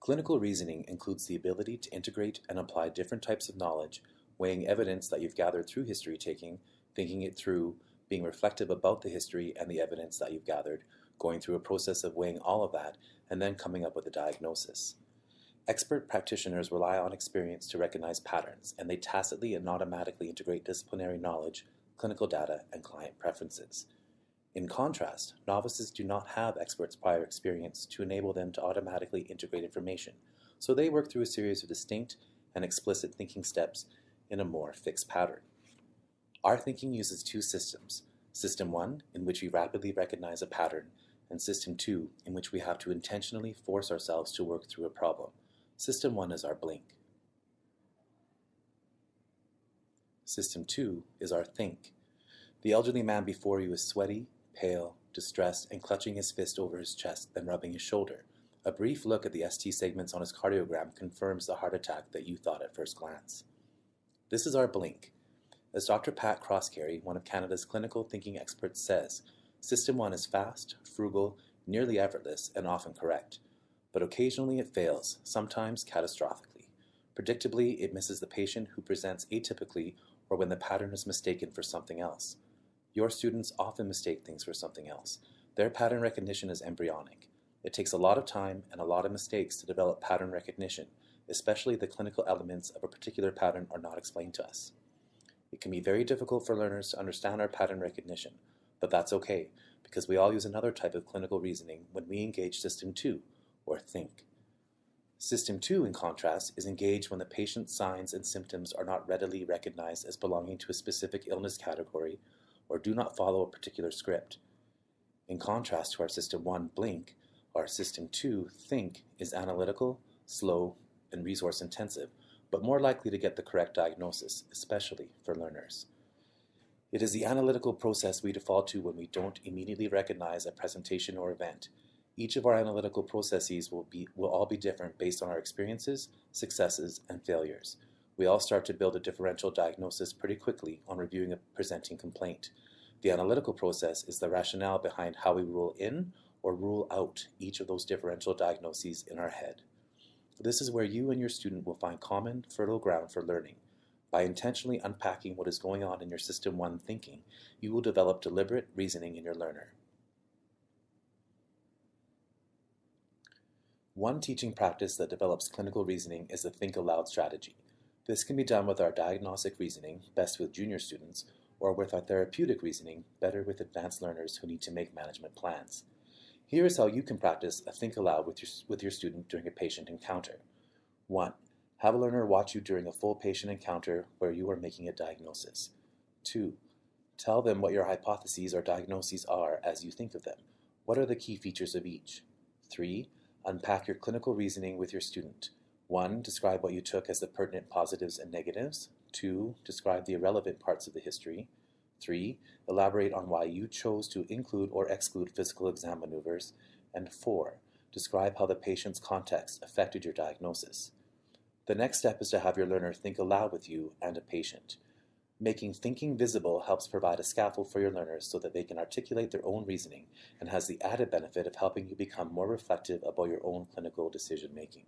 Clinical reasoning includes the ability to integrate and apply different types of knowledge, weighing evidence that you've gathered through history taking, thinking it through, being reflective about the history and the evidence that you've gathered, going through a process of weighing all of that, and then coming up with a diagnosis. Expert practitioners rely on experience to recognize patterns, and they tacitly and automatically integrate disciplinary knowledge, clinical data, and client preferences. In contrast, novices do not have experts' prior experience to enable them to automatically integrate information, so they work through a series of distinct and explicit thinking steps in a more fixed pattern. Our thinking uses two systems: System 1, in which we rapidly recognize a pattern, and System 2, in which we have to intentionally force ourselves to work through a problem. System 1 is our blink. System 2 is our think. The elderly man before you is sweaty, pale, distressed, and clutching his fist over his chest, then rubbing his shoulder. A brief look at the ST segments on his cardiogram confirms the heart attack that you thought at first glance. This is our blink. As Dr. Pat Crosscarry, one of Canada's clinical thinking experts, says, System 1 is fast, frugal, nearly effortless, and often correct. But occasionally it fails, sometimes catastrophically. Predictably, it misses the patient who presents atypically or when the pattern is mistaken for something else. Your students often mistake things for something else. Their pattern recognition is embryonic. It takes a lot of time and a lot of mistakes to develop pattern recognition, especially the clinical elements of a particular pattern are not explained to us. It can be very difficult for learners to understand our pattern recognition, but that's okay, because we all use another type of clinical reasoning when we engage System 2, or think. System 2, in contrast, is engaged when the patient's signs and symptoms are not readily recognized as belonging to a specific illness category or do not follow a particular script. In contrast to our System 1, blink, our System 2, think, is analytical, slow, and resource intensive, but more likely to get the correct diagnosis, especially for learners. It is the analytical process we default to when we don't immediately recognize a presentation or event. Each of our analytical processes will all be different based on our experiences, successes, and failures. We all start to build a differential diagnosis pretty quickly on reviewing a presenting complaint. The analytical process is the rationale behind how we rule in or rule out each of those differential diagnoses in our head. This is where you and your student will find common, fertile ground for learning. By intentionally unpacking what is going on in your System 1 thinking, you will develop deliberate reasoning in your learner. One teaching practice that develops clinical reasoning is the think aloud strategy. This can be done with our diagnostic reasoning, best with junior students, or with our therapeutic reasoning, better with advanced learners who need to make management plans. Here is how you can practice a think aloud with your student during a patient encounter. 1. Have a learner watch you during a full patient encounter where you are making a diagnosis. 2. Tell them what your hypotheses or diagnoses are as you think of them. What are the key features of each? 3. Unpack your clinical reasoning with your student. 1. Describe what you took as the pertinent positives and negatives. 2. Describe the irrelevant parts of the history. 3. Elaborate on why you chose to include or exclude physical exam maneuvers. And 4. Describe how the patient's context affected your diagnosis. The next step is to have your learner think aloud with you and a patient. Making thinking visible helps provide a scaffold for your learners so that they can articulate their own reasoning and has the added benefit of helping you become more reflective about your own clinical decision making.